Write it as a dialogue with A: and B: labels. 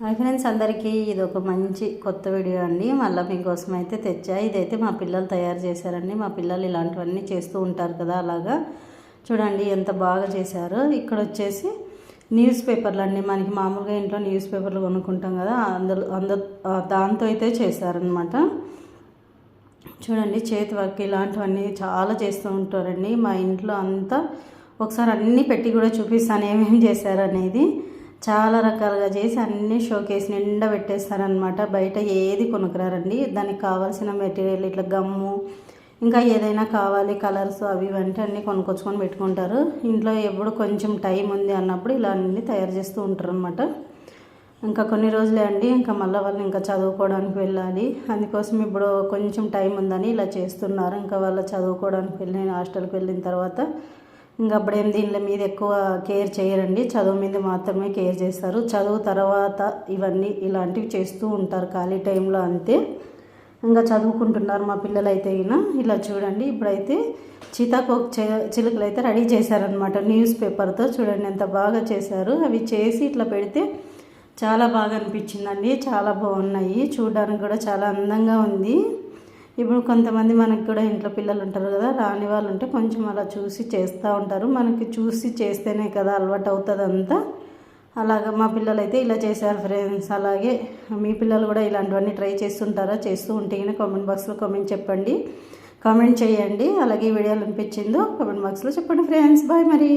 A: Hi friends, అందరికీ ఇది ఒక మంచి కొత్త వీడియో అండి. మళ్ళీ మీకోసం అయితే తెచ్చా. ఇదైతే మా పిల్లలు తయారు చేశారండి. మా పిల్లలు ఇలాంటివన్నీ చేస్తూ ఉంటారు కదా, అలాగా చూడండి ఎంత బాగా చేశారు. ఇక్కడ వచ్చేసి న్యూస్ పేపర్లు అండి. మనకి మామూలుగా ఇంట్లో న్యూస్ పేపర్లు కొనుక్కుంటాం కదా, దాంతో అయితే చేశారనమాట. చూడండి చేతి వర్క్ ఇలాంటివన్నీ చాలా చేస్తూ ఉంటారండి మా ఇంట్లో అంతా. ఒకసారి అన్నీ పెట్టి కూడా చూపిస్తాను ఏమేమి చేశారనేది. చాలా రకాలుగా చేసి అన్నీ షోకేస్ నిండా పెట్టేస్తారనమాట. బయట ఏది కొనుక్కురారండి. దానికి కావాల్సిన మెటీరియల్ ఇట్లా గమ్ము, ఇంకా ఏదైనా కావాలి కలర్స్ అవి ఇవంటే అన్నీ కొనుక్కొచ్చుకొని పెట్టుకుంటారు. ఇంట్లో ఎప్పుడు కొంచెం టైం ఉంది అన్నప్పుడు ఇలా అన్నీ తయారు చేస్తూ ఉంటారు అనమాట. ఇంకా కొన్ని రోజులే అండి, ఇంకా మళ్ళీ వాళ్ళు ఇంకా చదువుకోవడానికి వెళ్ళాలి. అందుకోసం ఇప్పుడు కొంచెం టైం ఉందని ఇలా చేస్తున్నారు. ఇంకా వాళ్ళు చదువుకోవడానికి వెళ్ళిన హాస్టల్కి వెళ్ళిన తర్వాత ఇంకా అప్పుడేం దీనిల మీద ఎక్కువ కేర్ చేయరండి. చదువు మీద మాత్రమే కేర్ చేస్తారు. చదువు తర్వాత ఇవన్నీ ఇలాంటివి చేస్తూ ఉంటారు ఖాళీ టైంలో, అంతే. ఇంకా చదువుకుంటున్నారు మా పిల్లలు అయితే. ఇలా చూడండి, ఇప్పుడైతే సీతాకోక చిలుకలు అయితే రెడీ చేశారనమాట న్యూస్ పేపర్తో. చూడండి ఎంత బాగా చేశారు. అవి చేసి ఇట్లా పెడితే చాలా బాగా అనిపించిందండి. చాలా బాగున్నాయి, చూడడానికి కూడా చాలా అందంగా ఉంది. ఇప్పుడు కొంతమంది మనకి కూడా ఇంట్లో పిల్లలు ఉంటారు కదా, రాని వాళ్ళు ఉంటే కొంచెం అలా చూసి చేస్తూ ఉంటారు. మనకి చూసి చేస్తేనే కదా అలవాటు అవుతుంది అంతా. అలాగా మా పిల్లలు అయితే ఇలా చేశారు ఫ్రెండ్స్. అలాగే మీ పిల్లలు కూడా ఇలాంటివన్నీ ట్రై చేస్తుంటారా? చేస్తూ ఉంటే కామెంట్ బాక్స్లో కామెంట్ చేయండి. అలాగే ఈ వీడియోలు అనిపించిందో కామెంట్ బాక్స్లో చెప్పండి ఫ్రెండ్స్. బాయ్ మరి.